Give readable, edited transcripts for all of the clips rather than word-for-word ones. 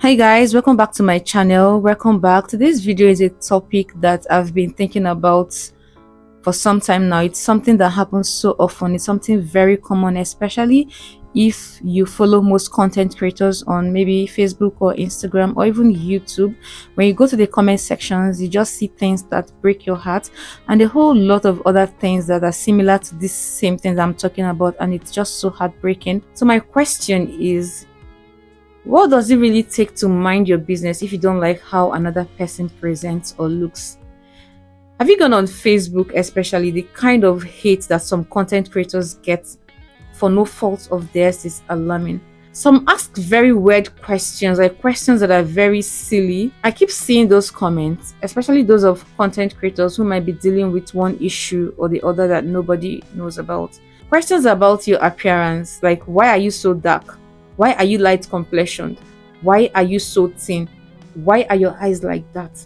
Hi guys, welcome back to my channel. Welcome back. Today's video is a topic that I've been thinking about for some time now. It's something that happens so often. It's something very common, especially if you follow most content creators on maybe Facebook or Instagram or even YouTube. When you go to the comment sections, you just see things that break your heart and a whole lot of other things that are similar to this same thing I'm talking about, and it's just so heartbreaking. So my question is, what does it really take to mind your business if you don't like how another person presents or looks? Have you gone on Facebook, especially the kind of hate that some content creators get for no fault of theirs is alarming. Some ask very weird questions, like questions that are very silly. I keep seeing those comments, especially those of content creators who might be dealing with one issue or the other that nobody knows about. Questions about your appearance, like why are you so dark? Why are you light complexioned? Why are you so thin? Why are your eyes like that?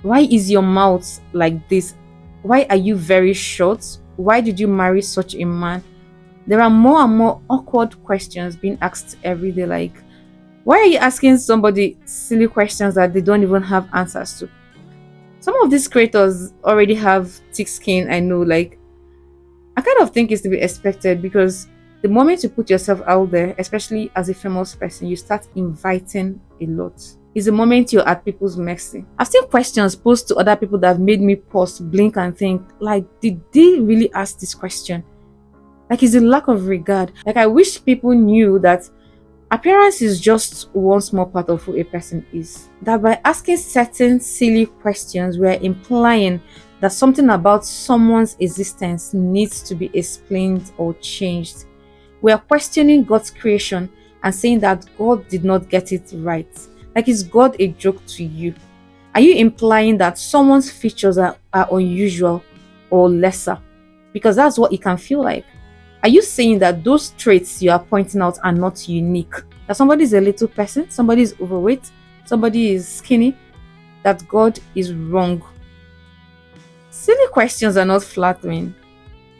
Why is your mouth like this? Why are you very short? Why did you marry such a man? There are more and more awkward questions being asked every day, like, why are you asking somebody silly questions that they don't even have answers to? Some of these creators already have thick skin, I know, like, I kind of think it's to be expected because the moment you put yourself out there, especially as a famous person, you start inviting a lot. It's the moment you're at people's mercy. I've seen questions posed to other people that have made me pause, blink, and think, like, did they really ask this question? Like, it's a lack of regard. Like, I wish people knew that appearance is just one small part of who a person is. That by asking certain silly questions, we're implying that something about someone's existence needs to be explained or changed. We are questioning God's creation and saying that God did not get it right. Like, is God a joke to you? Are you implying that someone's features are unusual or lesser? Because that's what it can feel like. Are you saying that those traits you are pointing out are not unique? That somebody is a little person, somebody is overweight, somebody is skinny, that God is wrong? Silly questions are not flattering,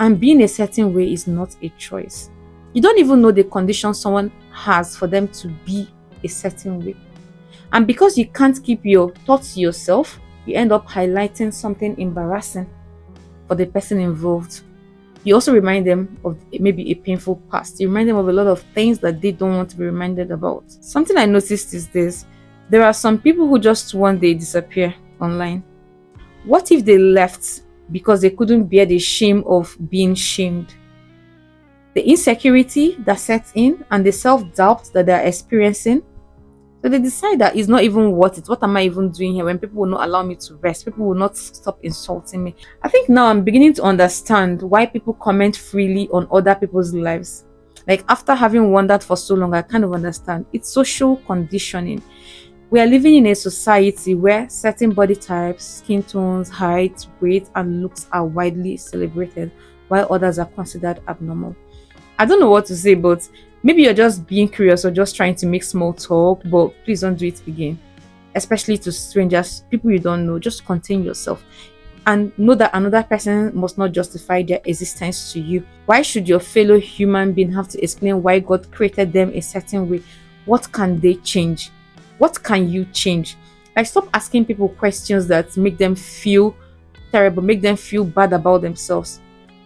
and being a certain way is not a choice. You don't even know the condition someone has for them to be a certain way. And because you can't keep your thoughts to yourself, you end up highlighting something embarrassing for the person involved. You also remind them of maybe a painful past. You remind them of a lot of things that they don't want to be reminded about. Something I noticed is this: there are some people who just one day disappear online. What if they left because they couldn't bear the shame of being shamed? The insecurity that sets in and the self-doubt that they're experiencing. So they decide that it's not even worth it. What am I even doing here when people will not allow me to rest? People will not stop insulting me. I think now I'm beginning to understand why people comment freely on other people's lives. Like, after having wondered for so long, I kind of understand. It's social conditioning. We are living in a society where certain body types, skin tones, height, weight, and looks are widely celebrated, while others are considered abnormal. I don't know what to say, but maybe you're just being curious or just trying to make small talk, but please don't do it again. Especially to strangers, people you don't know. Just contain yourself and know that another person must not justify their existence to you. Why should your fellow human being have to explain why God created them a certain way? What can they change? What can you change? Like, stop asking people questions that make them feel terrible, make them feel bad about themselves.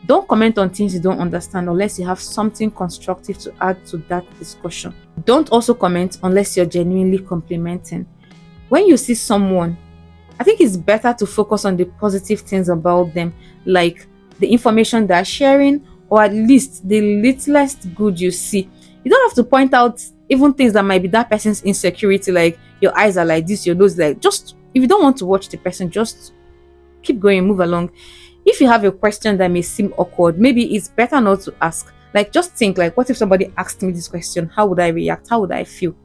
Don't comment on things you don't understand unless you have something constructive to add to that discussion. Don't also comment unless you're genuinely complimenting. When you see someone, I think it's better to focus on the positive things about them, like the information they're sharing, or at least the littlest good you see. You don't have to point out even things that might be that person's insecurity, like your eyes are like this, your nose like. Just, if you don't want to watch the person, just keep going, move along. If you have a question that may seem awkward, maybe it's better not to ask. Like, just think, like, what if somebody asked me this question? How would I react? How would I feel?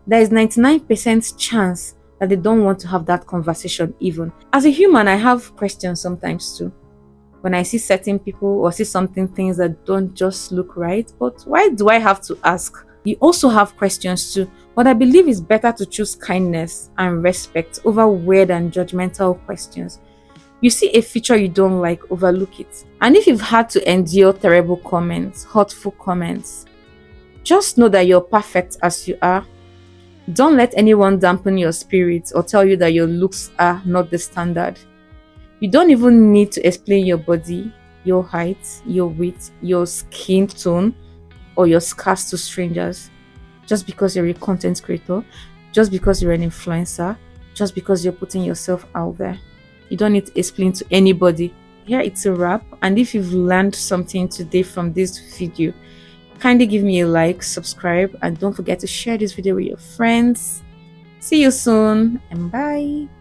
There is 99% chance that they don't want to have that conversation even. As a human, I have questions sometimes too. When I see certain people or see something, things that don't just look right, but why do I have to ask? You also have questions too, but I believe it's better to choose kindness and respect over weird and judgmental questions. You see a feature you don't like, overlook it. And if you've had to endure terrible comments, hurtful comments, just know that you're perfect as you are. Don't let anyone dampen your spirit or tell you that your looks are not the standard. You don't even need to explain your body, your height, your weight, your skin tone, or your scars to strangers just because you're a content creator, just because you're an influencer, just because you're putting yourself out there. You don't need to explain to anybody. Here it's a wrap. And if you've learned something today from this video, kindly give me a like, subscribe, and don't forget to share this video with your friends. See you soon and bye.